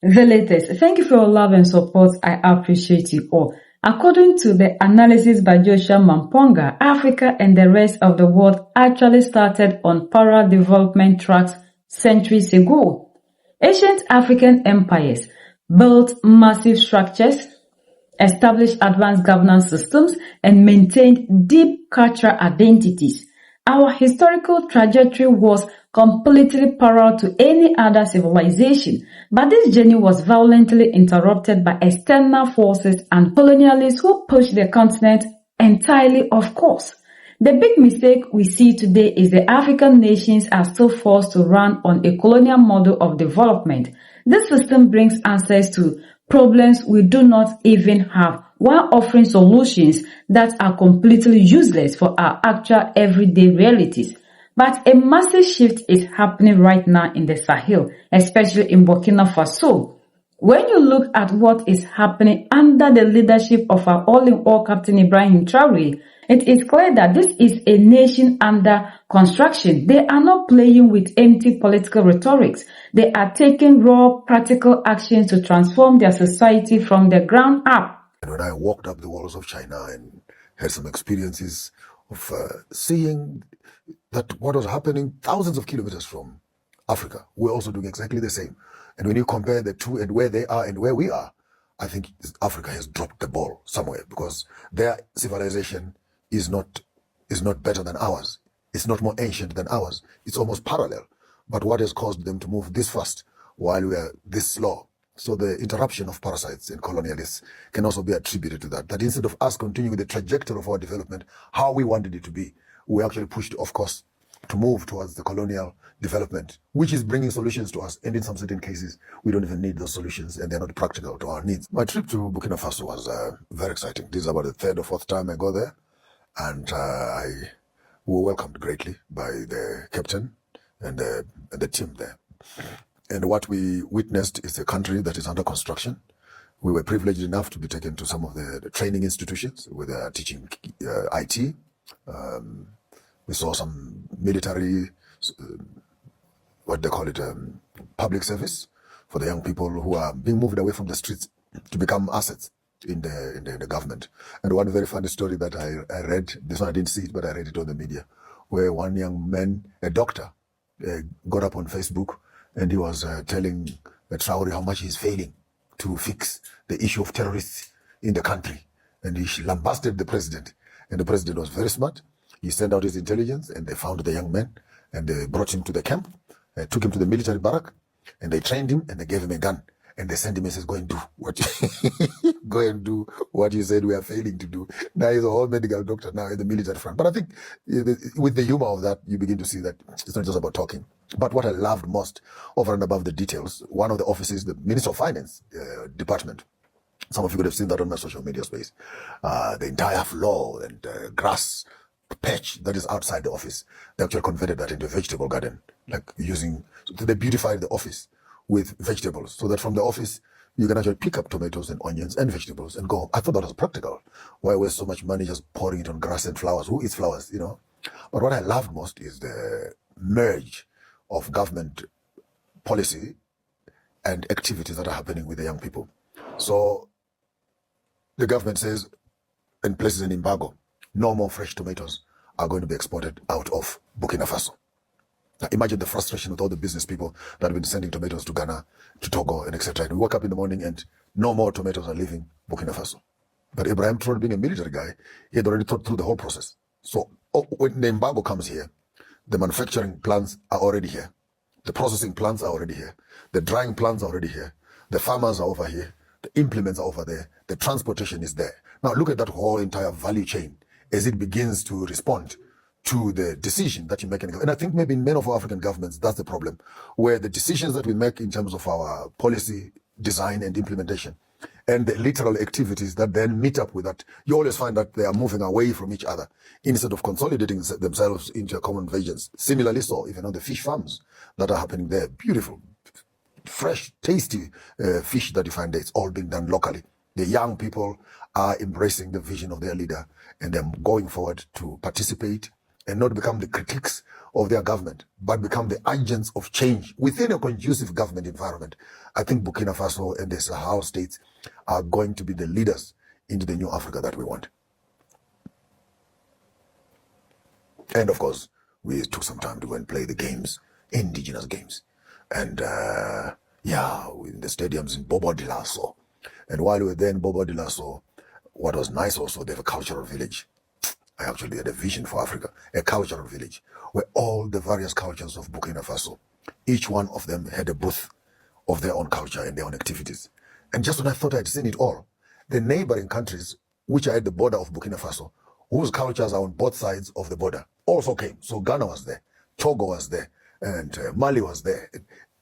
The latest. Thank you for your love and support. I appreciate you all. According to the analysis by Joshua Mamponga, Africa and the rest of the world actually started on parallel development tracks centuries ago. Ancient African empires built massive structures, established advanced governance systems, and maintained deep cultural identities. Our historical trajectory was completely parallel to any other civilization, but this journey was violently interrupted by external forces and colonialists who pushed the continent entirely off course. The big mistake we see today is the African nations are still forced to run on a colonial model of development. This system brings answers to problems we do not even have, while offering solutions that are completely useless for our actual everyday realities. But a massive shift is happening right now in the Sahel, especially in Burkina Faso. When you look at what is happening under the leadership of our all-in-all Captain Ibrahim Traore, it is clear that this is a nation under construction. They are not playing with empty political rhetorics. They are taking raw, practical actions to transform their society from the ground up. And when I walked up the walls of China and had some experiences of seeing that what was happening thousands of kilometers from Africa, we're also doing exactly the same. And when you compare the two and where they are and where we are, I think Africa has dropped the ball somewhere, because their civilization is not better than ours. It's not more ancient than ours. It's almost parallel. But what has caused them to move this fast while we are this slow? So the interruption of parasites and colonialists can also be attributed to that. That instead of us continuing the trajectory of our development, how we wanted it to be, we actually pushed off course to move towards the colonial development, which is bringing solutions to us. And in some certain cases, we don't even need those solutions, and they're not practical to our needs. My trip to Burkina Faso was very exciting. This is about the third or fourth time I go there. And we were welcomed greatly by the captain and the team there. And what we witnessed is a country that is under construction. We were privileged enough to be taken to some of the training institutions where they are teaching IT. We saw some military, what they call it, public service for the young people who are being moved away from the streets to become assets in the government. And one very funny story that I read, this one I didn't see it, but I read it on the media, where one young man, a doctor, got up on Facebook, and he was telling Traore how much he's failing to fix the issue of terrorists in the country. And he lambasted the president. And the president was very smart. He sent out his intelligence, and they found the young man, and they brought him to the camp, took him to the military barrack, and they trained him, and they gave him a gun. And they sent him and says, go and do what go and do what you said we are failing to do. Now he's a whole medical doctor now in the military front. But I think with the humor of that, you begin to see that it's not just about talking. But what I loved most, over and above the details, one of the offices, the Minister of Finance department, some of you could have seen that on my social media space. The entire floor and grass patch that is outside the office, they actually converted that into a vegetable garden, like so they beautified the office with vegetables, so that from the office you can actually pick up tomatoes and onions and vegetables and go home. I thought that was practical. Why waste so much money just pouring it on grass and flowers? Who eats flowers, you know? But what I loved most is the merge of government policy and activities that are happening with the young people. So the government says, and places an embargo, no more fresh tomatoes are going to be exported out of Burkina Faso. Now imagine the frustration with all the business people that have been sending tomatoes to Ghana, to Togo, and etc. And we woke up in the morning and no more tomatoes are leaving Burkina Faso. But Ibrahim Traore, being a military guy, he had already thought through the whole process. So when the embargo comes here, the manufacturing plants are already here. The processing plants are already here. The drying plants are already here. The farmers are over here. The implements are over there. The transportation is there. Now look at that whole entire value chain as it begins to respond to the decision that you make. And I think maybe in many of our African governments, that's the problem, where the decisions that we make in terms of our policy design and implementation and the literal activities that then meet up with that, you always find that they are moving away from each other instead of consolidating themselves into a common convergence. Similarly, so even on the fish farms that are happening there, beautiful, fresh, tasty fish that you find there, it's all being done locally. The young people are embracing the vision of their leader, and they're going forward to participate and not become the critics of their government, but become the agents of change within a conducive government environment, I think Burkina Faso and the Sahel states are going to be the leaders into the new Africa that we want. And of course, we took some time to go and play the games, indigenous games. And in the stadiums in Bobo Dioulasso. And while we were there in Bobo Dioulasso, what was nice also, they have a cultural village. I actually had a vision for Africa, a cultural village, where all the various cultures of Burkina Faso, each one of them had a booth of their own culture and their own activities. And just when I thought I'd seen it all, the neighboring countries, which are at the border of Burkina Faso, whose cultures are on both sides of the border, also came. So Ghana was there, Togo was there, and Mali was there.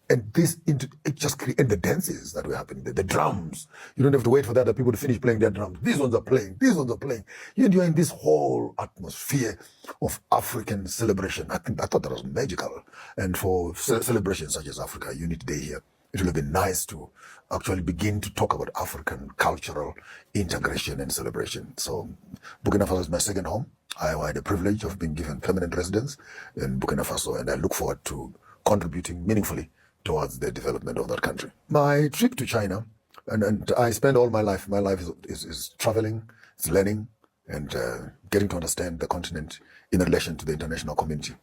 And it just created the dances that were happening, the drums. You don't have to wait for the other people to finish playing their drums. These ones are playing, these ones are playing. You're in this whole atmosphere of African celebration. I thought that was magical. And for celebrations such as Africa Unity Day here, it would have been nice to actually begin to talk about African cultural integration and celebration. So Burkina Faso is my second home. I had the privilege of being given permanent residence in Burkina Faso, and I look forward to contributing meaningfully towards the development of that country. My trip to China, and I spend all my life is traveling, it's learning, and getting to understand the continent in relation to the international community.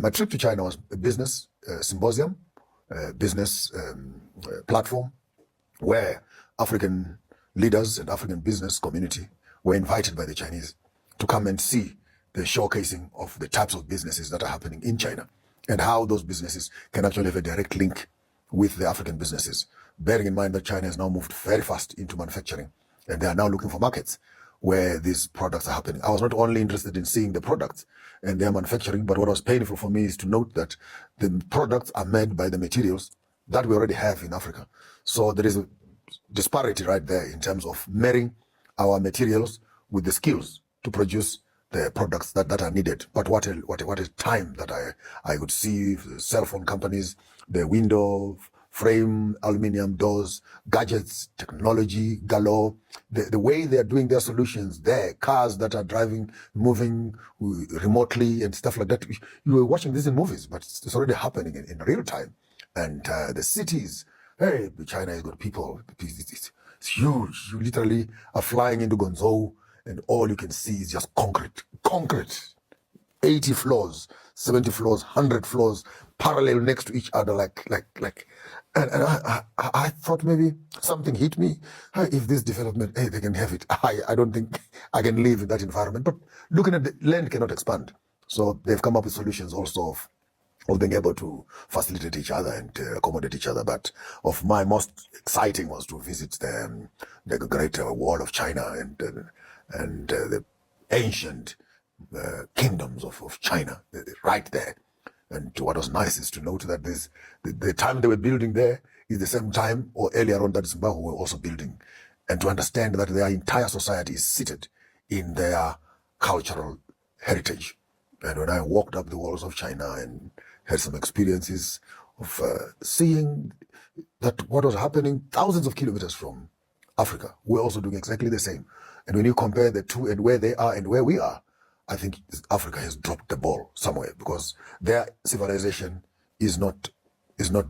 My trip to China was a business symposium, business platform, where African leaders and African business community were invited by the Chinese to come and see the showcasing of the types of businesses that are happening in China, and how those businesses can actually have a direct link with the African businesses, bearing in mind that China has now moved very fast into manufacturing, and they are now looking for markets where these products are happening. I was not only interested in seeing the products and their manufacturing, but what was painful for me is to note that the products are made by the materials that we already have in Africa. So there is a disparity right there in terms of marrying our materials with the skills to produce the products that are needed. But what a time that I would see cell phone companies, the window frame, aluminium doors, gadgets, technology galore, the way they are doing their solutions, their cars that are driving, moving remotely and stuff like that. You were watching this in movies, but it's already happening in real time. And the cities, hey, China has got people, it's huge. You literally are flying into Guangzhou, and all you can see is just concrete, 80 floors, 70 floors, 100 floors, parallel next to each other, and I thought maybe something hit me. If this development, hey, they can have it. I don't think I can live in that environment. But looking at the land cannot expand. So they've come up with solutions also of being able to facilitate each other and accommodate each other. But of my most exciting was to visit the great wall of China and the ancient kingdoms of China right there. And what was nice is to note that the time they were building there is the same time or earlier on that Zimbabwe were also building. And to understand that their entire society is seated in their cultural heritage. And when I walked up the walls of China and had some experiences of seeing that what was happening thousands of kilometers from Africa, we're also doing exactly the same. And when you compare the two and where they are and where we are, I think Africa has dropped the ball somewhere, because their civilization is not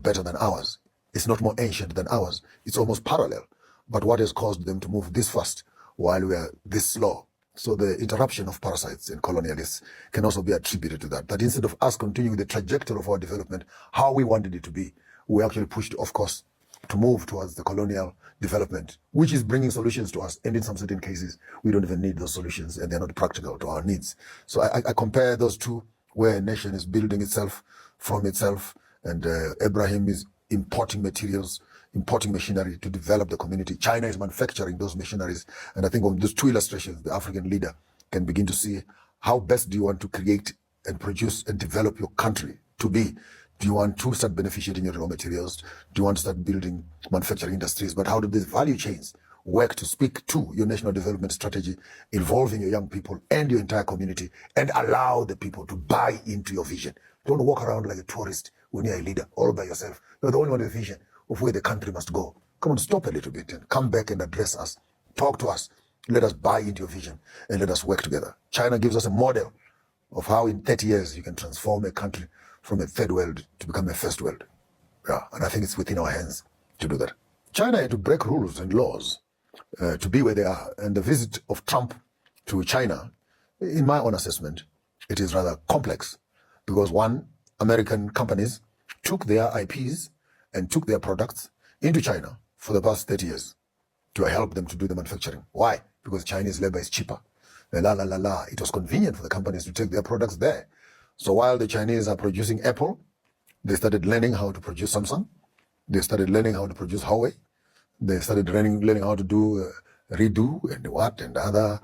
better than ours. It's not more ancient than ours. It's almost parallel. But what has caused them to move this fast while we are this slow? So the interruption of parasites and colonialists can also be attributed to that. That instead of us continuing the trajectory of our development, how we wanted it to be, we actually pushed off course to move towards the colonial development, which is bringing solutions to us. And in some certain cases, we don't even need those solutions, and they're not practical to our needs. So I compare those two, where a nation is building itself from itself, and Abraham is importing materials, importing machinery to develop the community. China is manufacturing those machineries. And I think on those two illustrations, the African leader can begin to see how best do you want to create and produce and develop your country to be. Do you want to start beneficiating your raw materials? Do you want to start building manufacturing industries? But how do these value chains work to speak to your national development strategy, involving your young people and your entire community, and allow the people to buy into your vision? Don't walk around like a tourist when you're a leader all by yourself. You're the only one with a vision of where the country must go. Come on, stop a little bit and come back and address us. Talk to us. Let us buy into your vision and let us work together. China gives us a model of how in 30 years you can transform a country from a third world to become a first world. Yeah, and I think it's within our hands to do that. China had to break rules and laws to be where they are. And the visit of Trump to China, in my own assessment, it is rather complex because one, American companies took their IPs and took their products into China for the past 30 years to help them to do the manufacturing. Why? Because Chinese labor is cheaper. It was convenient for the companies to take their products there. So while the Chinese are producing Apple, they started learning how to produce Samsung. They started learning how to produce Huawei. They started learning how to do redo and other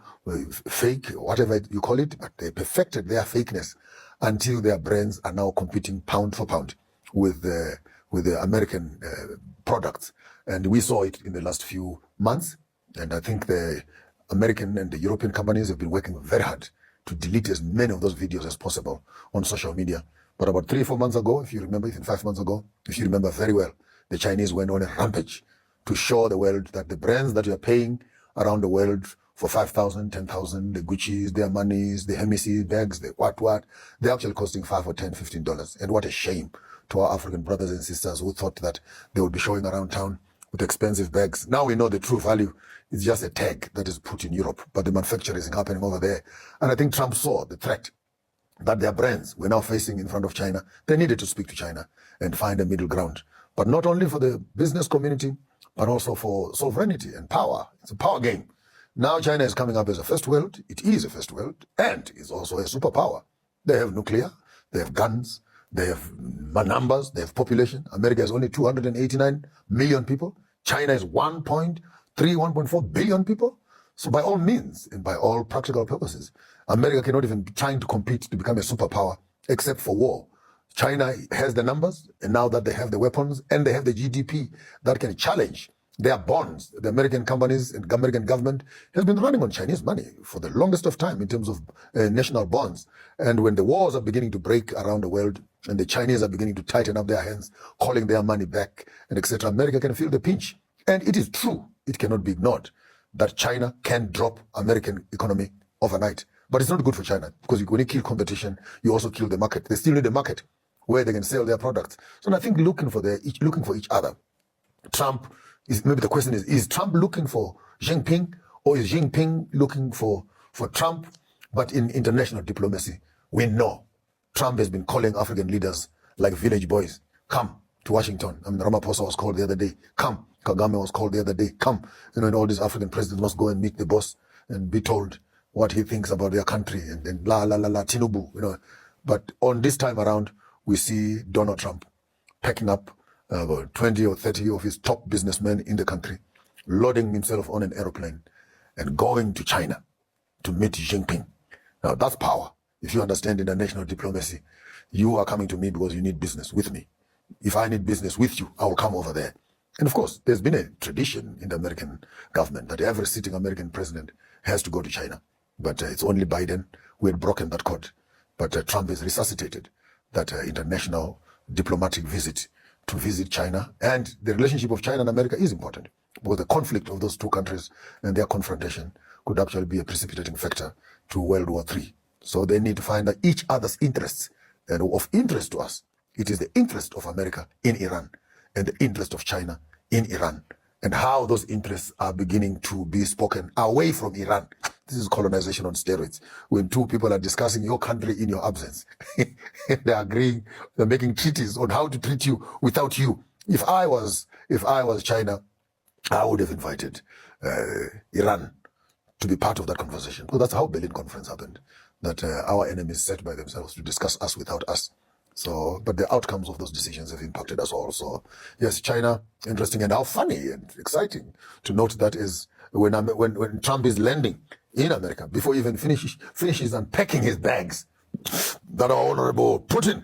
fake, whatever you call it. But they perfected their fakeness until their brands are now competing pound for pound with the American products. And we saw it in the last few months. And I think the American and the European companies have been working very hard to delete as many of those videos as possible on social media. But about 3-4 months ago, if you remember, even 5 months ago, if you remember very well, the Chinese went on a rampage to show the world that the brands that you are paying around the world for 5,000, 10,000, the Gucci's, their Armani's, the Hemises bags, the what, they're actually costing $5 or $10, $15. And what a shame to our African brothers and sisters who thought that they would be showing around town with expensive bags. Now we know the true value is just a tag that is put in Europe, but the manufacturing is happening over there. And I think Trump saw the threat that their brands were now facing in front of China. They needed to speak to China and find a middle ground. But not only for the business community, but also for sovereignty and power. It's a power game. Now China is coming up as a first world. It is a first world and is also a superpower. They have nuclear, they have guns, they have numbers, they have population. America has only 289 million people. China is 1.3, 1.4 billion people. So by all means, and by all practical purposes, America cannot even be trying to compete to become a superpower except for war. China has the numbers, and now that they have the weapons and they have the GDP that can challenge their bonds, the American companies and American government has been running on Chinese money for the longest of time in terms of national bonds. And when the wars are beginning to break around the world and the Chinese are beginning to tighten up their hands, calling their money back and etc., America can feel the pinch. And it is true, it cannot be ignored, that China can drop American economy overnight. But it's not good for China because when you kill competition, you also kill the market. They still need a market where they can sell their products. So I think looking for each other. Trump is, maybe the question is Trump looking for Jinping or is Jinping looking for Trump? But in international diplomacy, we know Trump has been calling African leaders like village boys. Come to Washington. I mean, Ramaphosa was called the other day. Come. Kagame was called the other day. Come. And all these African presidents must go and meet the boss and be told what he thinks about their country and Tinubu, But on this time around, we see Donald Trump packing up about 20 or 30 of his top businessmen in the country, loading himself on an aeroplane and going to China to meet Xi Jinping. Now that's power. If you understand international diplomacy, you are coming to me because you need business with me. If I need business with you, I will come over there. And of course, there's been a tradition in the American government that every sitting American president has to go to China. But it's only Biden who had broken that code. But Trump has resuscitated that international diplomatic visit to visit China. And the relationship of China and America is important because the conflict of those two countries and their confrontation could actually be a precipitating factor to World War III. So they need to find out each other's interests. And of interest to us, it is the interest of America in Iran and the interest of China in Iran, and how those interests are beginning to be spoken away from Iran. This is colonization on steroids. When two people are discussing your country in your absence, they're agreeing, they're making treaties on how to treat you without you. If I was China, I would have invited Iran to be part of that conversation. Because that's how Berlin Conference happened. That our enemies set by themselves to discuss us without us. So, but the outcomes of those decisions have impacted us all. So, yes, China, interesting, and how funny and exciting to note that is when Trump is landing in America, before he even finishes unpacking his bags, that our honorable Putin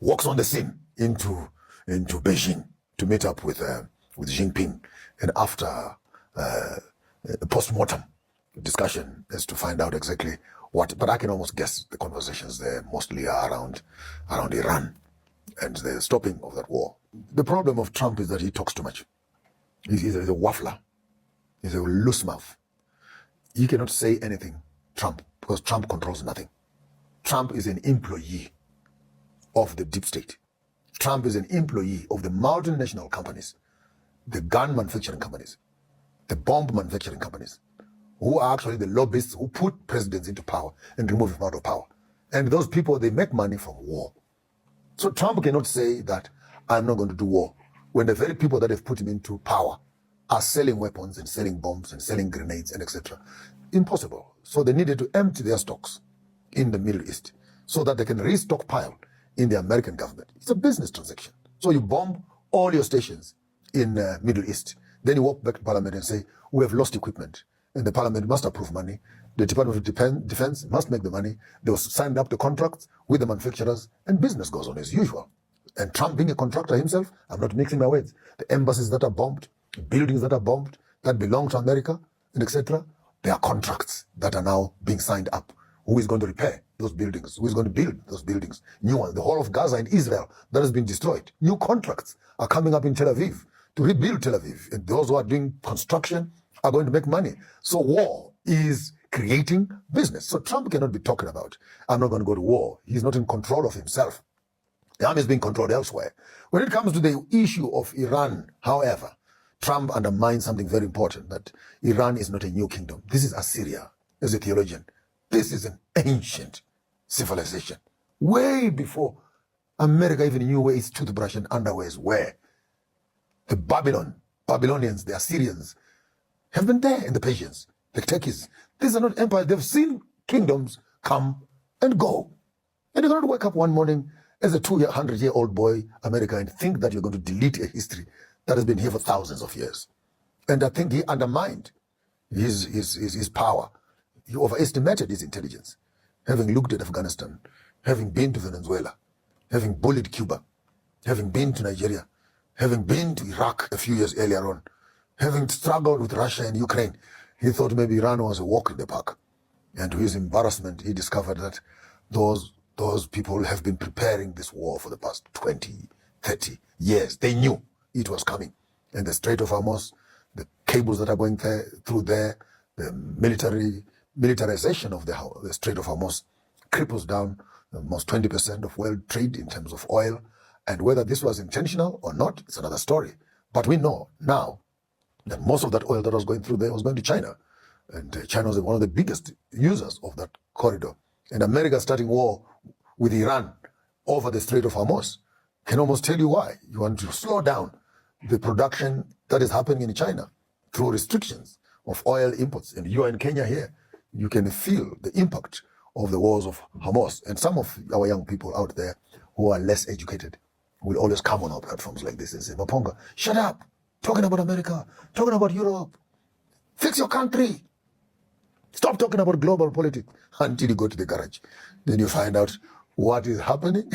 walks on the scene into Beijing to meet up with Xi Jinping, and after a post-mortem discussion is to find out exactly what, but I can almost guess the conversations there mostly are around Iran and the stopping of that war. The problem of Trump is that he talks too much. He's a waffler. He's a loose mouth. He cannot say anything, Trump, because Trump controls nothing. Trump is an employee of the deep state. Trump is an employee of the multinational companies, the gun manufacturing companies, the bomb manufacturing companies, who are actually the lobbyists who put presidents into power and remove them out of power. And those people, they make money from war. So Trump cannot say that I'm not going to do war when the very people that have put him into power are selling weapons and selling bombs and selling grenades and etc. Impossible. So they needed to empty their stocks in the Middle East so that they can restockpile in the American government. It's a business transaction. So you bomb all your stations in Middle East. Then you walk back to Parliament and say, we have lost equipment. And the Parliament must approve money. The Department of Defense must make the money. They will sign up the contracts with the manufacturers, and business goes on as usual. And Trump being a contractor himself, I'm not mixing my words. The embassies that are bombed, buildings that are bombed, that belong to America, and etc., there are contracts that are now being signed up. Who is going to repair those buildings? Who is going to build those buildings? New ones. The whole of Gaza and Israel that has been destroyed. New contracts are coming up in Tel Aviv to rebuild Tel Aviv. And those who are doing construction are going to make money. So war is creating business. So Trump cannot be talking about, I'm not going to go to war. He's not in control of himself. The army is being controlled elsewhere. When it comes to the issue of Iran, however, Trump undermines something very important, that Iran is not a new kingdom. This is Assyria, as a theologian. This is an ancient civilization. Way before America even knew where its toothbrush and underwears were. The Babylonians, the Assyrians, have been there, and the Persians, the Turkeys. These are not empires. They've seen kingdoms come and go. And you cannot wake up one morning as a 200-year-old boy, America, and think that you're going to delete a history that has been here for thousands of years. And I think he undermined his power. He overestimated his intelligence, having looked at Afghanistan, having been to Venezuela, having bullied Cuba, having been to Nigeria, having been to Iraq a few years earlier on, having struggled with Russia and Ukraine. He thought maybe Iran was a walk in the park. And to his embarrassment, he discovered that those people have been preparing this war for the past 20, 30 years. They knew it was coming. And the Strait of Hormuz, the cables that are going through there, the militarization of the Strait of Hormuz cripples down almost 20% of world trade in terms of oil. And whether this was intentional or not, it's another story. But we know now that most of that oil that was going through there was going to China. And China was one of the biggest users of that corridor. And America starting war with Iran over the Strait of Hormuz can almost tell you why. You want to slow down the production that is happening in China through restrictions of oil imports. And you are in Kenya here. You can feel the impact of the wars of Hamas. And some of our young people out there who are less educated will always come on our platforms like this and say, Mamponga, shut up. Talking about America, talking about Europe. Fix your country. Stop talking about global politics until you go to the garage. Then you find out what is happening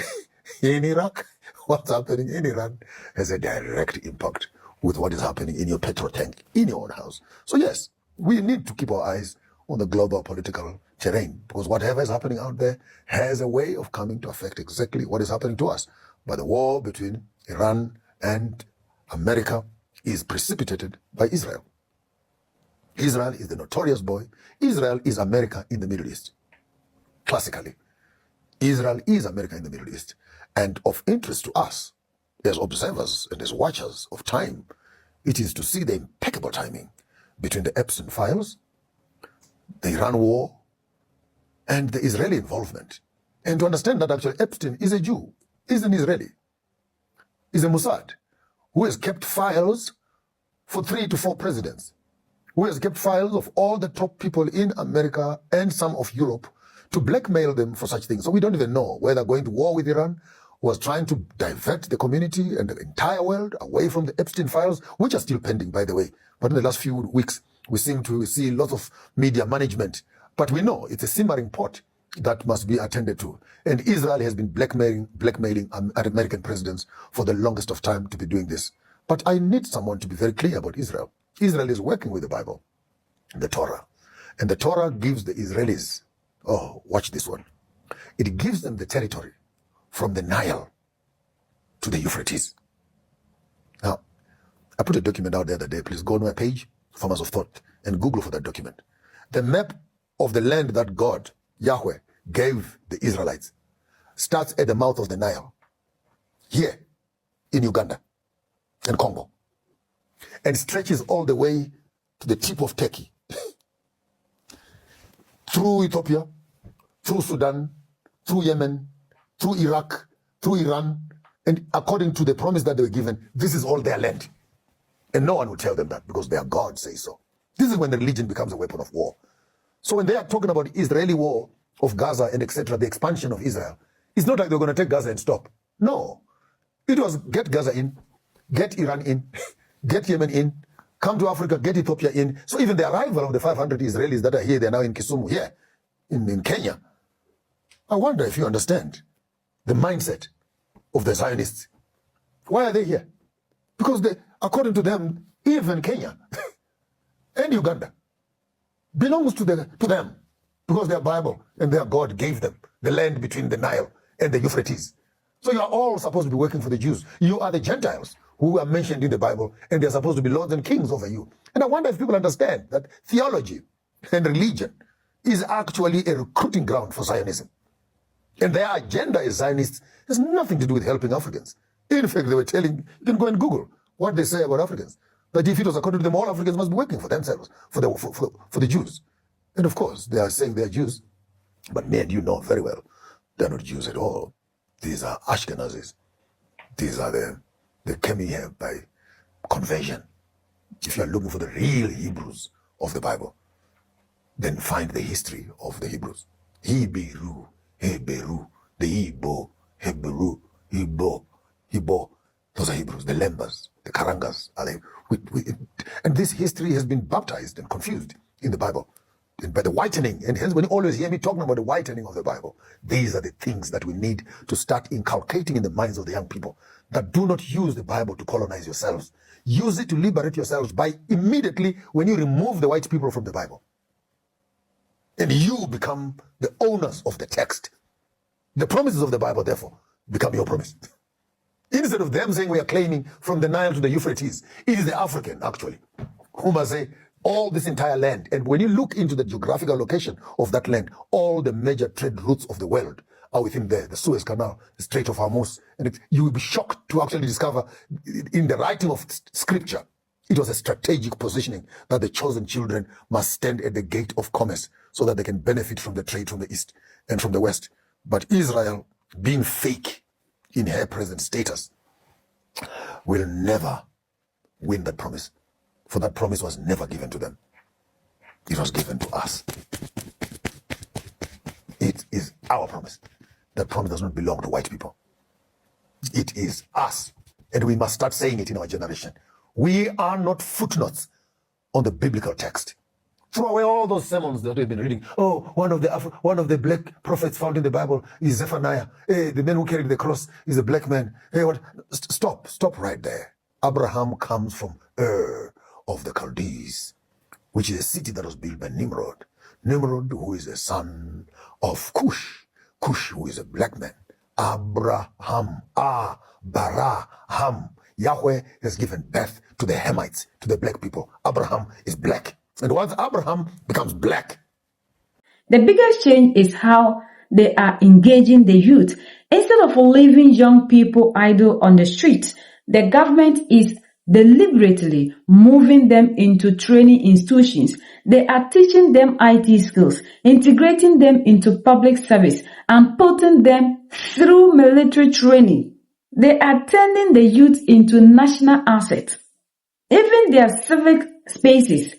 in Iraq, what's happening in Iran has a direct impact with what is happening in your petrol tank, in your own house. So yes, we need to keep our eyes on the global political terrain, because whatever is happening out there has a way of coming to affect exactly what is happening to us. But the war between Iran and America is precipitated by Israel. Israel is the notorious boy. Israel is America in the Middle East. Classically, Israel is America in the Middle East. And of interest to us, as observers and as watchers of time, it is to see the impeccable timing between the Epstein files, the Iran war, and the Israeli involvement. And to understand that actually Epstein is a Jew, is an Israeli, is a Mossad, who has kept files for 3 to 4 presidents, who has kept files of all the top people in America and some of Europe to blackmail them for such things. So we don't even know whether going to war with Iran was trying to divert the community and the entire world away from the Epstein files, which are still pending, by the way. But in the last few weeks, we seem to see lots of media management. But we know it's a simmering pot that must be attended to. And Israel has been blackmailing American presidents for the longest of time to be doing this. But I need someone to be very clear about Israel. Israel is working with the Bible, the Torah. And the Torah gives the Israelis, oh, watch this one. It gives them the territory from the Nile to the Euphrates. Now, I put a document out the other day. Please go on my page, Farmers of Thought, and Google for that document. The map of the land that God, Yahweh, gave the Israelites starts at the mouth of the Nile, here in Uganda and Congo, and stretches all the way to the tip of Turkey, through Ethiopia, through Sudan, through Yemen, through Iraq, through Iran, and according to the promise that they were given, this is all their land. And no one will tell them that because their God says so. This is when the religion becomes a weapon of war. So when they are talking about Israeli war of Gaza and etc., the expansion of Israel, it's not like they're going to take Gaza and stop. No. It was get Gaza in, get Iran in, get Yemen in, come to Africa, get Ethiopia in. So even the arrival of the 500 Israelis that are here, they're now in Kisumu, here, in Kenya. I wonder if you understand the mindset of the Zionists. Why are they here? Because they, according to them, even Kenya and Uganda belongs to them because their Bible and their God gave them the land between the Nile and the Euphrates. So you are all supposed to be working for the Jews. You are the Gentiles who are mentioned in the Bible, and they're supposed to be lords and kings over you. And I wonder if people understand that theology and religion is actually a recruiting ground for Zionism. And their agenda as Zionists has nothing to do with helping Africans. In fact, they were telling, you can go and Google what they say about Africans. That if it was according to them, all Africans must be working for themselves, for the Jews. And of course, they are saying they're Jews. But me and you know very well, they're not Jews at all. These are Ashkenazis. These are they came here by conversion. If you are looking for the real Hebrews of the Bible, then find the history of the Hebrews. Hebrew, the Igbo, Hebrew, Igbo. Those are Hebrews, the Lembas, the Karangas. And this history has been baptized and confused in the Bible by the whitening. And hence, when you always hear me talking about the whitening of the Bible, these are the things that we need to start inculcating in the minds of the young people, that do not use the Bible to colonize yourselves. Use it to liberate yourselves by immediately when you remove the white people from the Bible. And you become the owners of the text. The promises of the Bible, therefore, become your promise. Instead of them saying we are claiming from the Nile to the Euphrates, it is the African, actually, who must say all this entire land. And when you look into the geographical location of that land, all the major trade routes of the world are within there. The Suez Canal, the Strait of Hormuz. And you will be shocked to actually discover in the writing of scripture, it was a strategic positioning that the chosen children must stand at the gate of commerce so that they can benefit from the trade from the east and from the west. But Israel, being fake in her present status, will never win that promise. For that promise was never given to them. It was given to us. It is our promise. That promise does not belong to white people. It is us. And we must start saying it in our generation. We are not footnotes on the biblical text. Throw away all those sermons that we've been reading. Oh, one of the black prophets found in the Bible is Zephaniah. Hey, the man who carried the cross is a black man. Hey, what? Stop right there. Abraham comes from Ur of the Chaldees, which is a city that was built by Nimrod. Nimrod, who is the son of Cush. Cush, who is a black man. Abraham. Yahweh has given birth to the Hamites, to the black people. Abraham is black. And once Abraham becomes black, the biggest change is how they are engaging the youth. Instead of leaving young people idle on the streets, the government is deliberately moving them into training institutions. They are teaching them IT skills, integrating them into public service, and putting them through military training. They are turning the youth into national assets. Even their civic spaces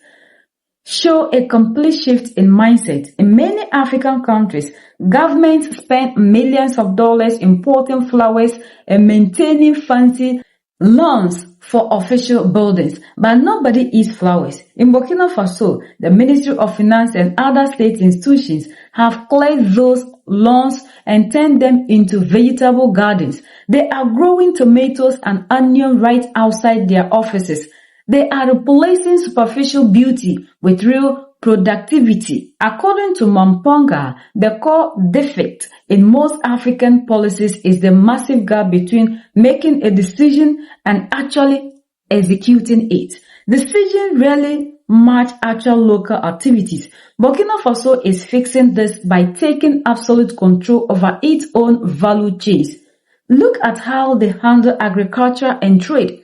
show a complete shift in mindset. In many African countries, governments spend millions of dollars importing flowers and maintaining fancy lawns for official buildings, but nobody eats flowers. In Burkina Faso, the Ministry of Finance and other state institutions have cleared those lawns and turned them into vegetable gardens. They are growing tomatoes and onion right outside their offices. They are replacing superficial beauty with real productivity. According to Mamponga, the core defect in most African policies is the massive gap between making a decision and actually executing it. Decisions rarely match actual local activities. Burkina Faso is fixing this by taking absolute control over its own value chains. Look at how they handle agriculture and trade.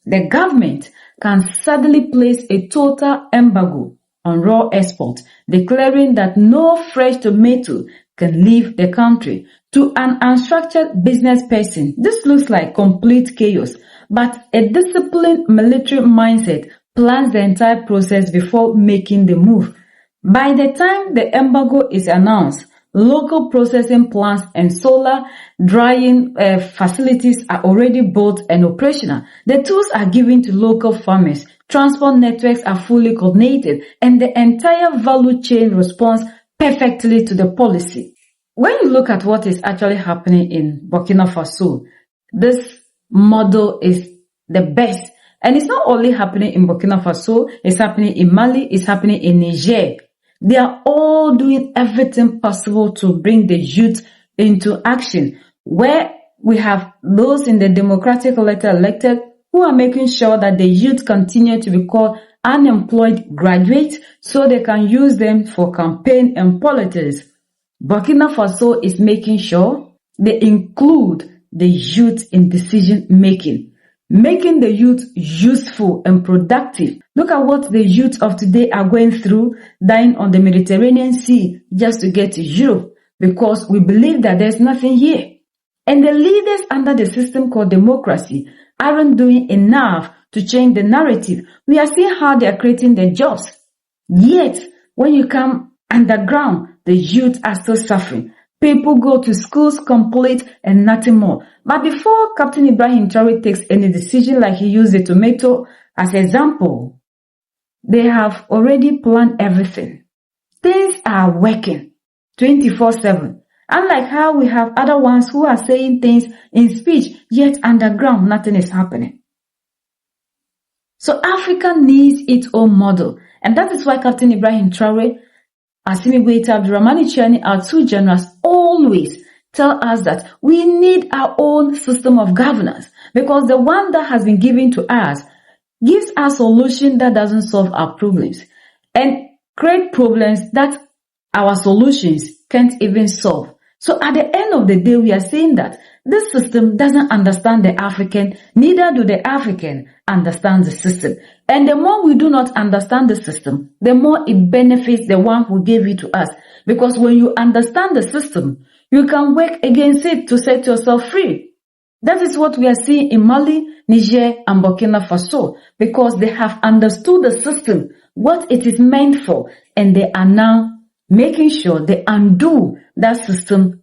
The government can suddenly place a total embargo on raw exports, declaring that no fresh tomato can leave the country. To an unstructured business person, this looks like complete chaos, but a disciplined military mindset plans the entire process before making the move. By the time the embargo is announced, local processing plants and solar drying facilities are already built and operational. The tools are given to local farmers. Transport networks are fully coordinated, and the entire value chain responds perfectly to the policy. When you look at what is actually happening in Burkina Faso, this model is the best. And it's not only happening in Burkina Faso, it's happening in Mali, it's happening in Niger. They are all doing everything possible to bring the youth into action, where we have those in the democratic elected who are making sure that the youth continue to be called unemployed graduates so they can use them for campaign and politics. Burkina Faso is making sure they include the youth in decision making, making the youth useful and productive. Look at what the youth of today are going through, dying on the Mediterranean Sea just to get to Europe, because we believe that there's nothing here. And the leaders under the system called democracy aren't doing enough to change the narrative. We are seeing how they are creating the jobs. Yet, when you come underground, the youth are still suffering. People go to schools complete and nothing more. But before Captain Ibrahim Traore takes any decision, like he used the tomato as an example, they have already planned everything. Things are working 24/7. Unlike how we have other ones who are saying things in speech, yet underground nothing is happening. So Africa needs its own model. And that is why Captain Ibrahim Traore, Assimi Goïta, Abdurrahmane Tchiani, our two generals, always tell us that we need our own system of governance, because the one that has been given to us gives us a solution that doesn't solve our problems and create problems that our solutions can't even solve. So at the end of the day, we are saying that this system doesn't understand the African, neither do the African understand the system. And the more we do not understand the system, the more it benefits the one who gave it to us. Because when you understand the system, you can work against it to set yourself free. That is what we are seeing in Mali, Niger, and Burkina Faso, because they have understood the system, what it is meant for, and they are now making sure they undo that system,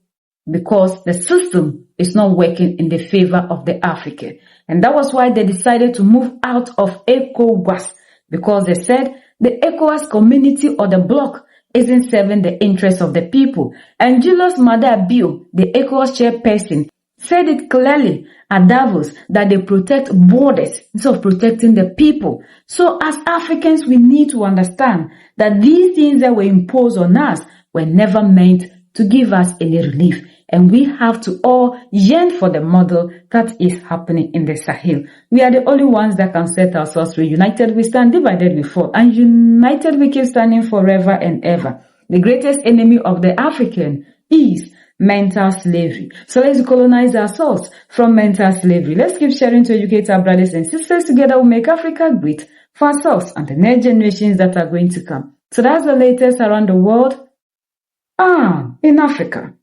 because the system is not working in the favor of the African. And that was why they decided to move out of ECOWAS, because they said the ECOWAS community or the bloc isn't serving the interests of the people. And Julius Maada Bio, the ECOWAS chairperson, said it clearly at Davos that they protect borders instead of protecting the people. So as Africans, we need to understand that these things that were imposed on us were never meant to give us any relief. And we have to all yearn for the model that is happening in the Sahel. We are the only ones that can set ourselves free. United we stand, divided we fall. And united we keep standing forever and ever. The greatest enemy of the African is mental slavery. So let's colonize ourselves from mental slavery. Let's keep sharing to educate our brothers and sisters. Together we'll make Africa great for ourselves and the next generations that are going to come. So that's the latest around the world. In Africa.